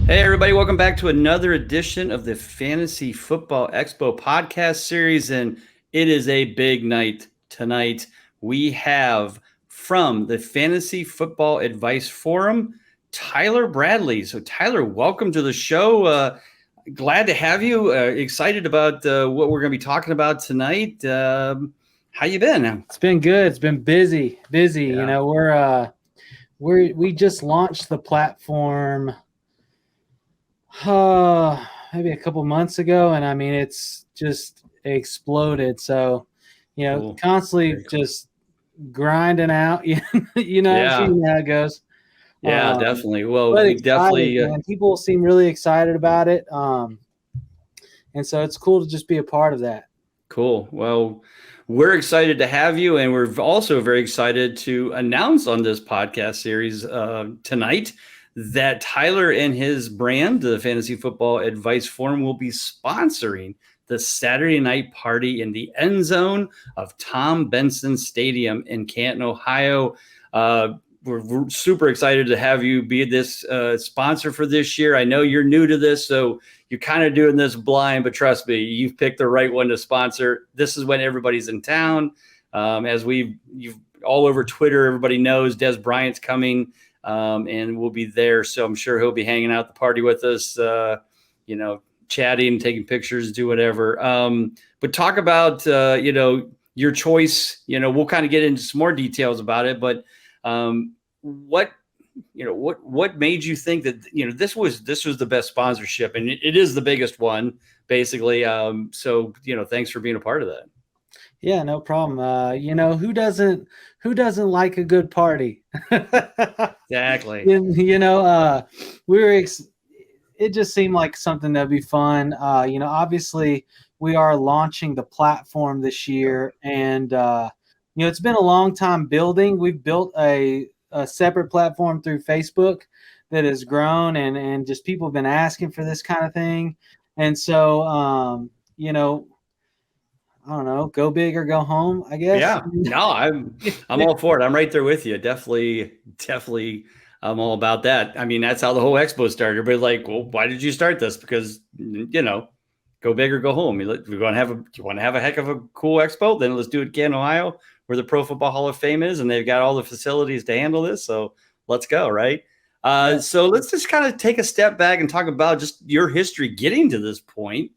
Hey, everybody, welcome back to another edition of the Fantasy Football Expo podcast series. And it is a big night tonight. We have from the Fantasy Football Advice Forum, Tyler Bradley. So, Tyler, welcome to the show. Glad to have you. Excited about what we're going to be talking about tonight. How you been? It's been good. It's been busy. Yeah. You know, we just launched the platform maybe a couple months ago, and I mean it's just exploded. So, Cool. constantly Very cool. just grinding out. Yeah. You know how it goes. Yeah, definitely. Well, But we excited, definitely man. People seem really excited about it. And so it's cool to just be a part of that. Cool. Well, we're excited to have you, and we're also very excited to announce on this podcast series tonight that Tyler and his brand, the Fantasy Football Advice Forum, will be sponsoring the Saturday night party in the end zone of Tom Benson Stadium in Canton, Ohio. We're super excited to have you be this sponsor for this year. I know you're new to this, so you're kind of doing this blind, but trust me, you've picked the right one to sponsor. This is when everybody's in town. You've all over Twitter, everybody knows Des Bryant's coming, and we'll be there. So I'm sure he'll be hanging out at the party with us, chatting, taking pictures, do whatever. But talk about, your choice. We'll kind of get into some more details about it, but what made you think that this was the best sponsorship, and it is the biggest one basically. So thanks for being a part of that. Yeah, no problem. Who doesn't like a good party? Exactly. It just seemed like something that'd be fun. Obviously we are launching the platform this year, and it's been a long time building. We've built a separate platform through Facebook that has grown, and just people have been asking for this kind of thing. And so, I don't know, go big or go home, I guess. Yeah, no, I'm all for it. I'm right there with you. Definitely, I'm all about that. I mean, that's how the whole expo started. But like, well, why did you start this? Because go big or go home. You want to have a heck of a cool expo? Then let's do it again, Ohio, where the Pro Football Hall of Fame is, and they've got all the facilities to handle this. So let's go, right? So let's just kind of take a step back and talk about just your history getting to this point.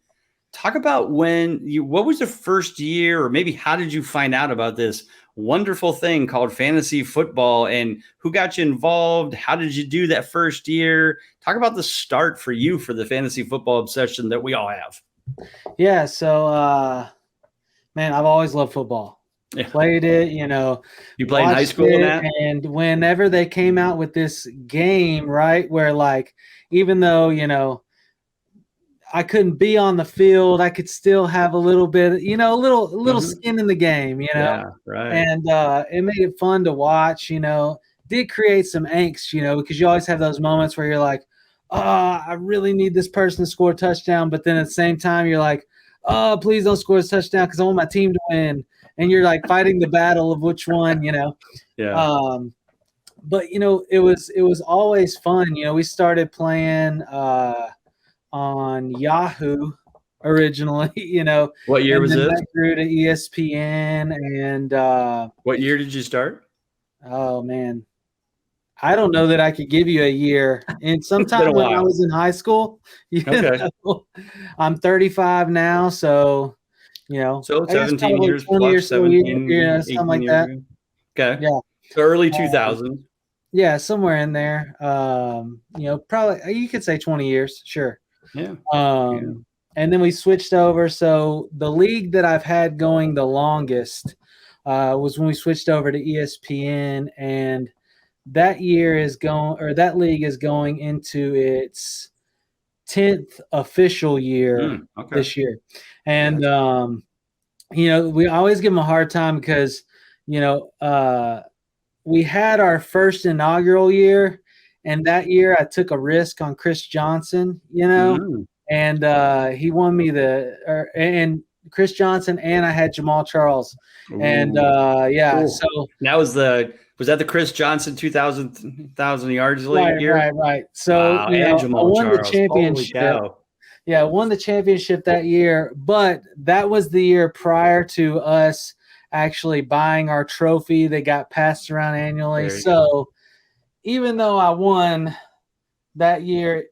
Talk about what was the first year, or maybe how did you find out about this wonderful thing called fantasy football, and who got you involved? How did you do that first year? Talk about the start for you for the fantasy football obsession that we all have. Yeah. So, man, I've always loved football. Yeah. Played it, You played in high school and that? And whenever they came out with this game, right, where like, even though, I couldn't be on the field, I could still have a little bit, a little skin in the game, Yeah, right. And it made it fun to watch, did create some angst, because you always have those moments where you're like, oh, I really need this person to score a touchdown. But then at the same time, you're like, oh, please don't score a touchdown because I want my team to win. And you're like fighting the battle of which one, Yeah. But, it was always fun. We started playing on Yahoo originally, What year was this? That grew to ESPN. And what year did you start? Oh, man. I don't know that I could give you a year. And sometime when I was in high school, I'm 35 now, so so 17 years plus, 17, something like that. Ago. Okay. Yeah. So early 2000s. Yeah, somewhere in there. Probably you could say 20 years, sure. Yeah. And then we switched over. So the league that I've had going the longest was when we switched over to ESPN, and that league is going into its 10th official year this year. And, we always give them a hard time because, we had our first inaugural year, and that year I took a risk on Chris Johnson, and he won me and Chris Johnson, and I had Jamal Charles. Ooh. And, cool. So that was the Was that the Chris Johnson 2,000 yards Right, year? right, right. So, Wow, you and know, I Jamal won the Charles. Holy championship. cow! Yeah, I won the championship that year, but that was the year prior to us actually buying our trophy that got passed around annually. So, even though I won that year,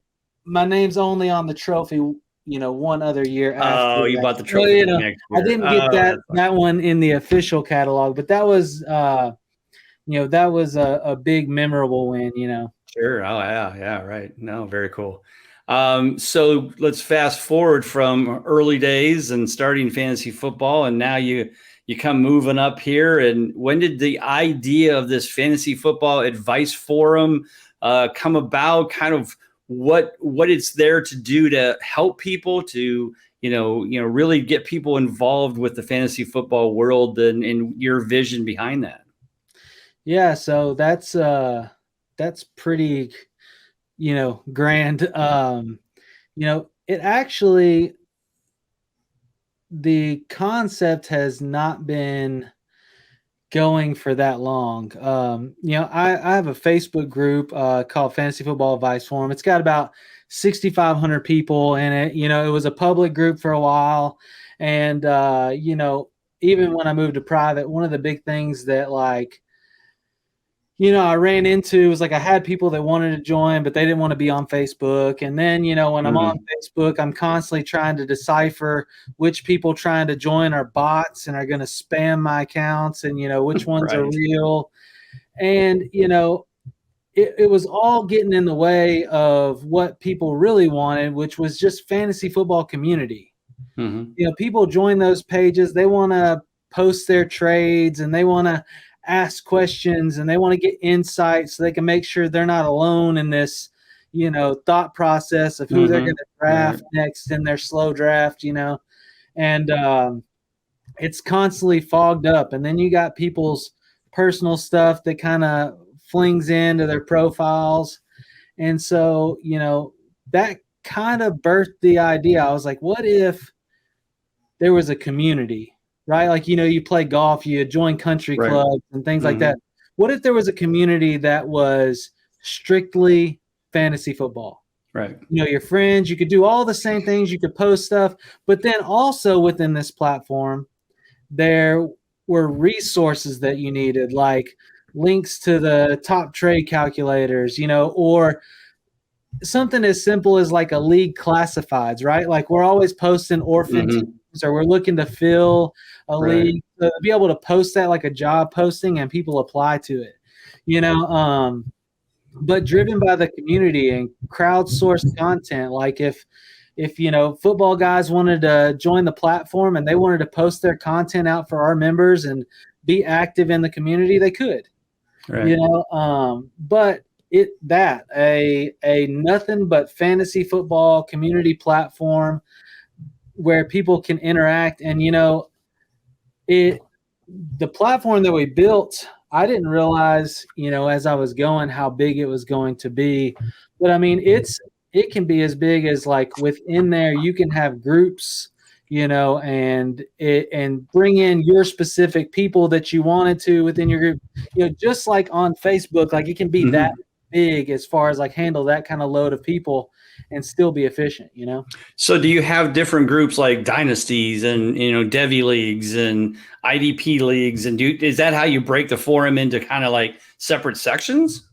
my name's only on the trophy, one other year after Oh, you that. bought the So, trophy the next I year. didn't get Oh, that that's fine. that one in the official catalog, but that was that was a big memorable win. Sure. Oh, yeah. Yeah. Right. No, very cool. So let's fast forward from early days and starting fantasy football, and now you come moving up here. And when did the idea of this fantasy football advice forum come about? Kind of what it's there to do to help people to really get people involved with the fantasy football world and your vision behind that. Yeah, so that's pretty, grand. It actually, the concept has not been going for that long. I have a Facebook group called Fantasy Football Advice Forum. It's got about 6,500 people in it. It was a public group for a while, and even when I moved to private, one of the big things that I ran into was like I had people that wanted to join, but they didn't want to be on Facebook. And then, when I'm on Facebook, I'm constantly trying to decipher which people trying to join are bots and are going to spam my accounts and, which ones are Right. real. And, it was all getting in the way of what people really wanted, which was just fantasy football community. People join those pages. They want to post their trades and they want to ask questions and they want to get insights so they can make sure they're not alone in this, thought process of who they're going to draft next in their slow draft, and it's constantly fogged up. And then you got people's personal stuff that kind of flings into their profiles. And so, that kind of birthed the idea. I was like, what if there was a community, right? Like, you play golf, you join country clubs and things like that. What if there was a community that was strictly fantasy football? Right. Your friends, you could do all the same things, you could post stuff, but then also within this platform, there were resources that you needed, like links to the top trade calculators, or something as simple as like a league classifieds, right? Like we're always posting orphan teams or we're looking to fill a league. To be able to post that like a job posting and people apply to it, but driven by the community and crowdsourced content. Like if football guys wanted to join the platform and they wanted to post their content out for our members and be active in the community, they could. Right. But a nothing but fantasy football community platform where people can interact. And the platform that we built, I didn't realize as I was going how big it was going to be. But I mean, it can be as big as like within there you can have groups, and bring in your specific people that you wanted to within your group, just like on Facebook. Like it can be that big as far as like handle that kind of load of people and still be efficient. So do you have different groups like dynasties and Devi leagues and IDP leagues, and is that how you break the forum into kind of like separate sections?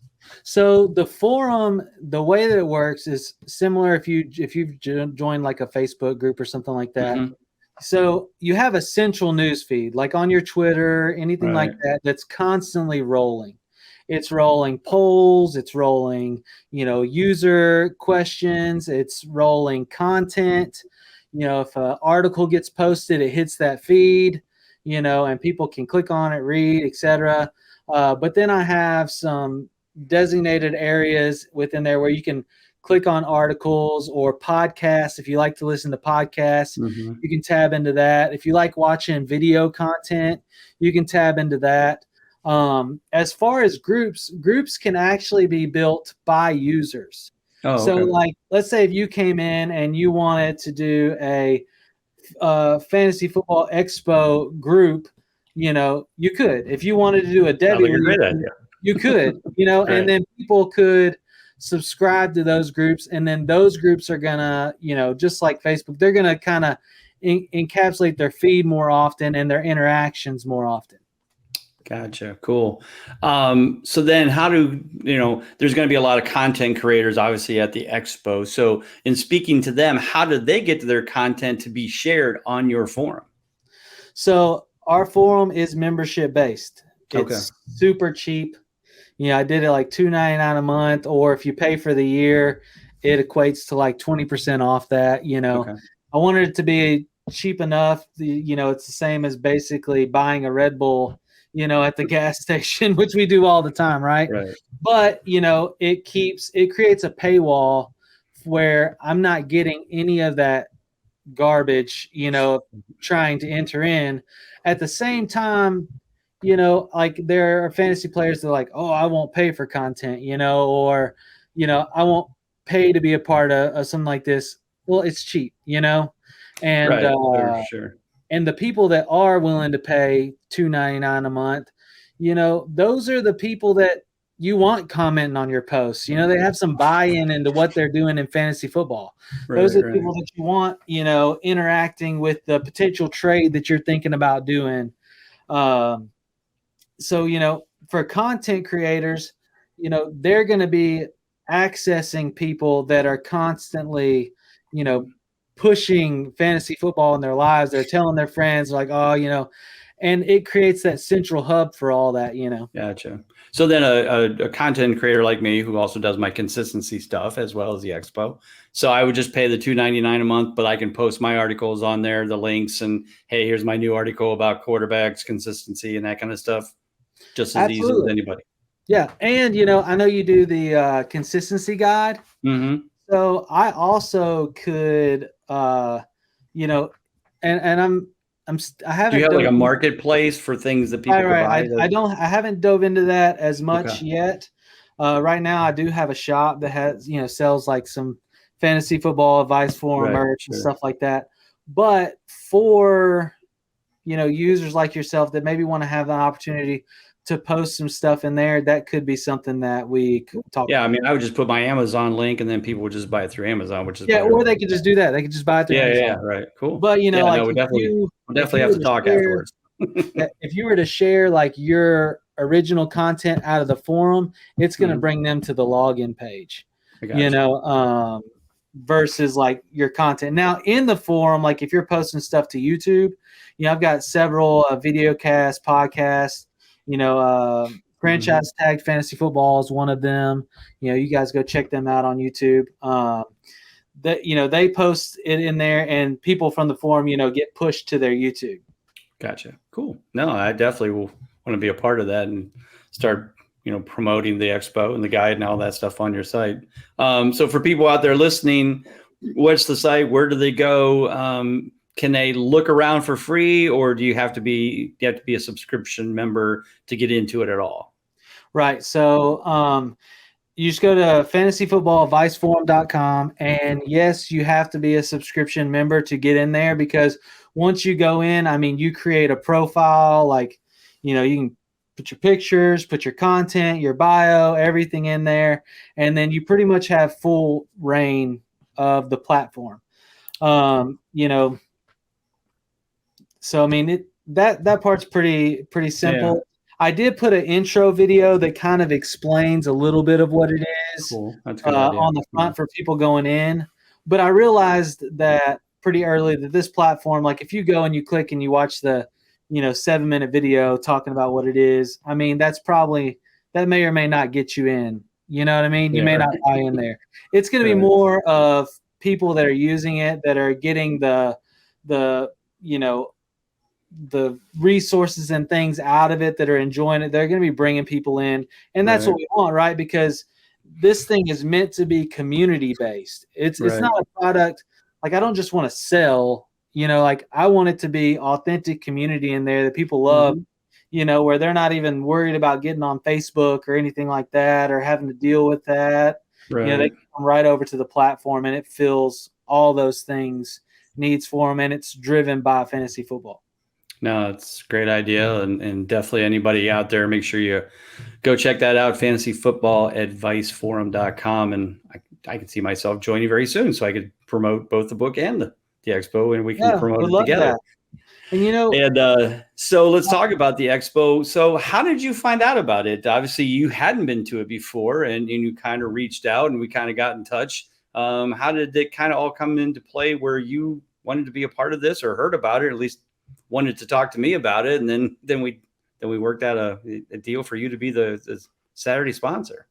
So the forum, the way that it works is similar if you've joined like a Facebook group or something like that. So you have a central news feed, like on your Twitter, anything like that, that's constantly rolling. It's rolling polls, it's rolling, user questions, it's rolling content. If an article gets posted, it hits that feed, and people can click on it, read, etc. But then I have some designated areas within there where you can click on articles or podcasts. If you like to listen to podcasts, you can tab into that. If you like watching video content, you can tab into that. As far as groups can actually be built by users. So like, let's say if you came in and you wanted to do a fantasy football expo group, you could. If you wanted to do a Debbie Like a great idea. You could, and Right. then people could subscribe to those groups, and then those groups are gonna, just like Facebook, they're gonna kind of encapsulate their feed more often and their interactions more often. Gotcha. Cool. So then how do, there's going to be a lot of content creators obviously at the expo. So in speaking to them, how did they get to their content to be shared on your forum? So our forum is membership based. Okay. It's super cheap. I did it like $2.99 a month, or if you pay for the year, it equates to like 20% off that. Okay. I wanted it to be cheap enough. It's the same as basically buying a Red Bull, at the gas station, which we do all the time, right? Right. But it creates a paywall where I'm not getting any of that garbage, trying to enter in. At the same time, like there are fantasy players that are like, oh, I won't pay for content, or, I won't pay to be a part of something like this. Well, it's cheap, and Right. For sure. and the people that are willing to pay $2.99 a month, those are the people that you want commenting on your posts. They have some buy-in into what they're doing in fantasy football. Those Right. are the Right. people that you want, interacting with the potential trade that you're thinking about doing. Um, so, for content creators, they're going to be accessing people that are constantly, pushing fantasy football in their lives. They're telling their friends like, oh, and it creates that central hub for all that. Gotcha. So then a content creator like me who also does my consistency stuff as well as the expo. So I would just pay the $2.99 a month, but I can post my articles on there, the links, and hey, here's my new article about quarterbacks, consistency, and that kind of stuff. Just as easy as Absolutely. anybody. Yeah. And, I know you do the consistency guide. Mm-hmm. So I also could, and I Do you haven't have like dove a marketplace for things that people could buy? I haven't dove into that as much Okay. yet. Right now I do have a shop that has, sells like some fantasy football advice forum Right. merch and Sure. stuff like that. But for, users like yourself that maybe want to have an opportunity to post some stuff in there, that could be something that we could talk Yeah, I about. mean, I would just put my Amazon link, and then people would just buy it through Amazon, which is Yeah, probably or they could just do that. They could just buy it through yeah, Amazon. right, cool. But Yeah, like no, we'll if definitely you have were to to talk share, afterwards. if you were to share like your original content out of the forum, it's going to bring them to the login page. I got you. Versus like your content. Now in the forum, like if you're posting stuff to YouTube, I've got several video casts, podcasts. Franchise Tag Fantasy Football is one of them. You guys go check them out on YouTube. That they post it in there, and people from the forum, get pushed to their YouTube. Gotcha. Cool. No, I definitely will want to be a part of that and start, promoting the expo and the guide and all that stuff on your site. So for people out there listening, what's the site? Where do they go? Can they look around for free, or do you have to be a subscription member to get into it at all? Right. So you just go to fantasyfootballadviceforum.com, and yes, you have to be a subscription member to get in there, because once you go in, I mean, you create a profile, like, you can put your pictures, put your content, your bio, everything in there, and then you pretty much have full reign of the platform. So I mean, that part's pretty simple. Yeah. I did put an intro video that kind of explains a little bit of what it is. Cool. That's a good idea. On the front for people going in. But I realized that pretty early that this platform, like if you go and you click and you watch the, 7-minute video talking about what it is, I mean, that may or may not get you in. You know what I mean? You may not buy in there. It's going to be more of people that are using it, that are getting the the resources and things out of it, that are enjoying it. They're going to be bringing people in, and that's what we want, right? Because this thing is meant to be community based. It's not a product. Like, I don't just want to sell, like I want it to be authentic community in there that people love, where they're not even worried about getting on Facebook or anything like that, or having to deal with that. They come right over to the platform, and it fills all those things, needs for them, and it's driven by fantasy football. No, it's a great idea. And definitely anybody out there, make sure you go check that out, fantasyfootballadviceforum.com. And I can see myself joining very soon. So I could promote both the book and the expo, and we can Yeah, promote would it love together. that. And And so let's talk about the expo. So how did you find out about it? Obviously, you hadn't been to it before, and you kind of reached out, and we kind of got in touch. How did it kind of all come into play where you wanted to be a part of this, or heard about it, or at least wanted to talk to me about it, and then we worked out a deal for you to be the Saturday sponsor.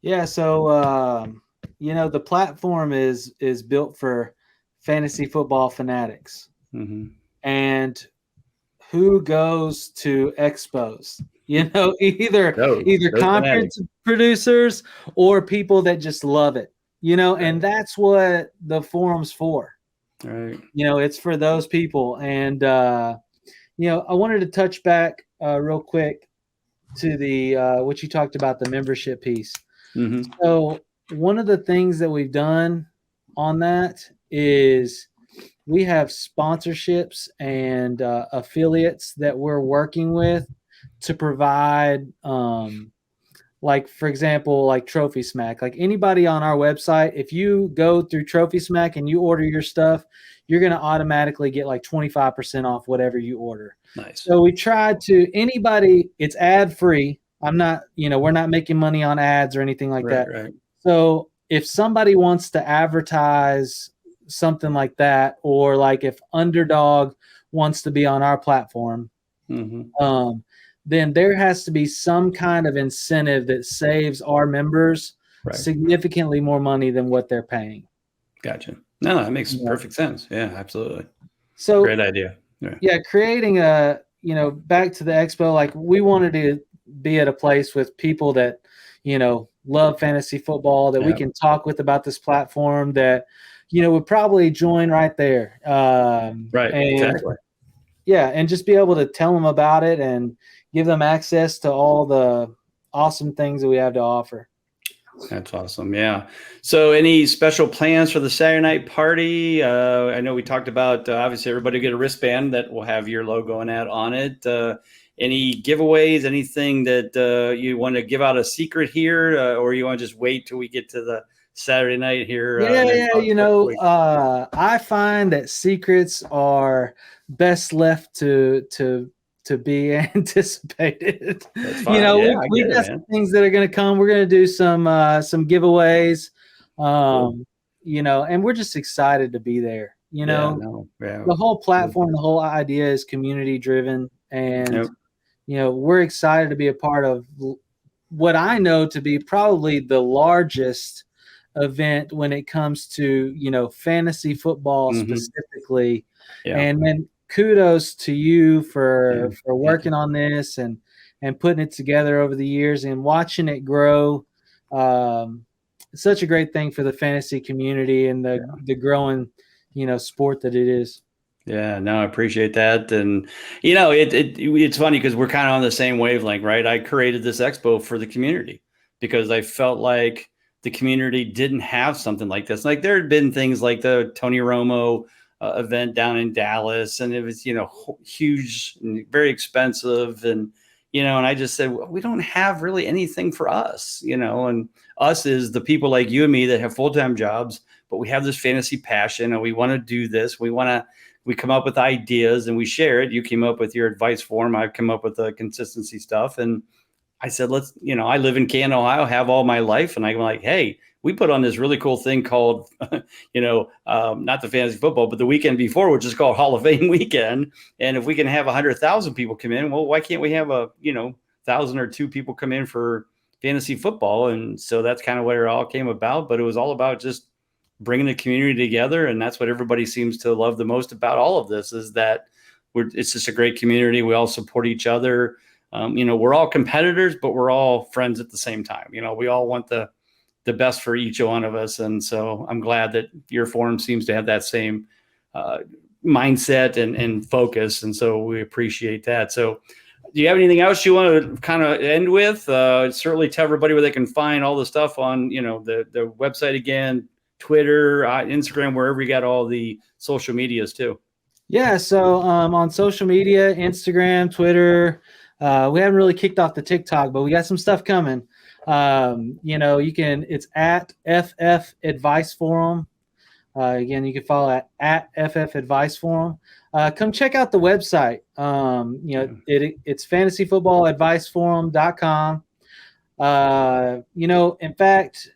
yeah, so the platform is built for fantasy football fanatics. Mm-hmm. And who goes to expos? Either Those fanatics. conference producers or people that just love it. And that's what the forum's for. All right. It's for those people. And I wanted to touch back real quick to the what you talked about, the membership piece. Mm-hmm. So one of the things that we've done on that is we have sponsorships and affiliates that we're working with to provide, like, for example, like Trophy Smack. Like, anybody on our website, if you go through Trophy Smack and you order your stuff, you're going to automatically get like 25% off whatever you order. Nice. So we tried to, anybody, it's ad free. I'm not, we're not making money on ads or anything like that. Right. So if somebody wants to advertise something like that, or like if Underdog wants to be on our platform, Mm-hmm. Then there has to be some kind of incentive that saves our members significantly more money than what they're paying. Gotcha. No, that makes perfect sense. Yeah, absolutely. So great idea. Yeah, creating back to the expo, like, we wanted to be at a place with people that, love fantasy football, that we can talk with about this platform, that, would probably join right there. Exactly. Yeah, and just be able to tell them about it and give them access to all the awesome things that we have to offer. That's awesome. Yeah. So any special plans for the Saturday night party? I know we talked about, obviously everybody get a wristband that will have your logo and that on it. Any giveaways, anything that you want to give out a secret here, or you want to just wait till we get to the Saturday night here? I find that secrets are best left to be anticipated. That's fine. We've got some things that are going to come. We're going to do some giveaways, cool. And we're just excited to be there. The whole platform, the whole idea is community driven, and we're excited to be a part of what I know to be probably the largest event when it comes to fantasy football specifically. And then kudos to you for working on this and putting it together over the years and watching it grow. It's such a great thing for the fantasy community and the growing sport that it is. Yeah, no, I appreciate that. And, it's funny because we're kind of on the same wavelength, right? I created this expo for the community because I felt like the community didn't have something like this. Like, there had been things like the Tony Romo event down in Dallas, and it was, huge and very expensive. And, and I just said, well, we don't have really anything for us, and us is the people like you and me that have full-time jobs, but we have this fantasy passion and we want to do this. We come up with ideas and we share it. You came up with your advice form. I've come up with the consistency stuff. And I said, I live in Canton, Ohio, have all my life. And I'm like, hey, we put on this really cool thing called, not the fantasy football, but the weekend before, which is called Hall of Fame weekend. And if we can have 100,000 people come in, well, why can't we have 1,000 or 2 people come in for fantasy football? And so that's kind of where it all came about. But it was all about just bringing the community together. And that's what everybody seems to love the most about all of this, is that it's just a great community. We all support each other. We're all competitors, but we're all friends at the same time. We all want the best for each one of us. And so I'm glad that your forum seems to have that same mindset and focus. And so we appreciate that. So do you have anything else you want to kind of end with? Certainly tell everybody where they can find all the stuff on, the website again, Twitter, Instagram, wherever you got all the social medias too. Yeah, so on social media, Instagram, Twitter, we haven't really kicked off the TikTok, but we got some stuff coming. It's at FF Advice Forum. Again, you can follow at FF Advice Forum. Come check out the website. It's fantasyfootballadviceforum.com. In fact,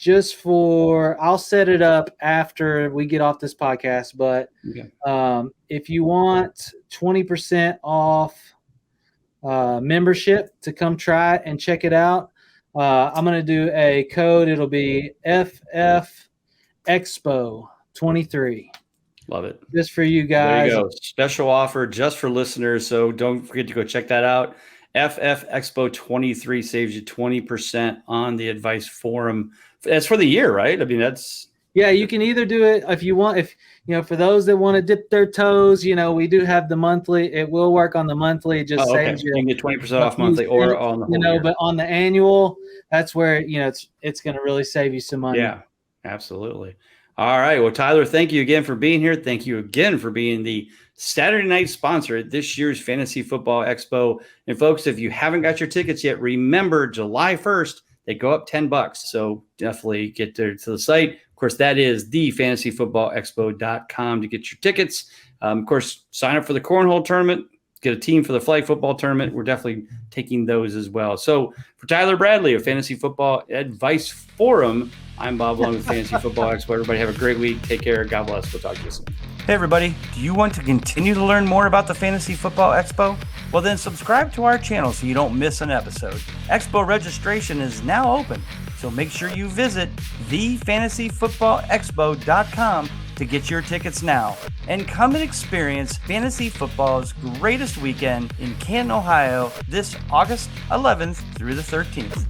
I'll set it up after we get off this podcast, but if you want 20% off membership to come try it and check it out, I'm going to do a code. It'll be FF Expo 23. Love it. Just for you guys. There you go. Special offer just for listeners. So don't forget to go check that out. FF Expo 23 saves you 20% on the advice forum. That's for the year, right? I mean, you can either do it if you want. For those that want to dip their toes, we do have the monthly. It will work on the monthly. It just saves you. You can get 20% off monthly or on the whole year. But on the annual, that's where it's going to really save you some money. Yeah, absolutely. All right. Well, Tyler, thank you again for being here. Thank you again for being the Saturday night sponsor at this year's Fantasy Football Expo. And folks, if you haven't got your tickets yet, remember July 1st, they go up $10. So definitely get there to the site. Of course, that is thefantasyfootballexpo.com to get your tickets. Of course, sign up for the cornhole tournament, get a team for the flag football tournament. We're definitely taking those as well. So for Tyler Bradley of Fantasy Football Advice Forum, I'm Bob Long with Fantasy Football Expo. Everybody have a great week. Take care. God bless. We'll talk to you soon. Hey, everybody. Do you want to continue to learn more about the Fantasy Football Expo? Well, then subscribe to our channel so you don't miss an episode. Expo registration is now open, so make sure you visit thefantasyfootballexpo.com to get your tickets now. And come and experience fantasy football's greatest weekend in Canton, Ohio this August 11th through the 13th.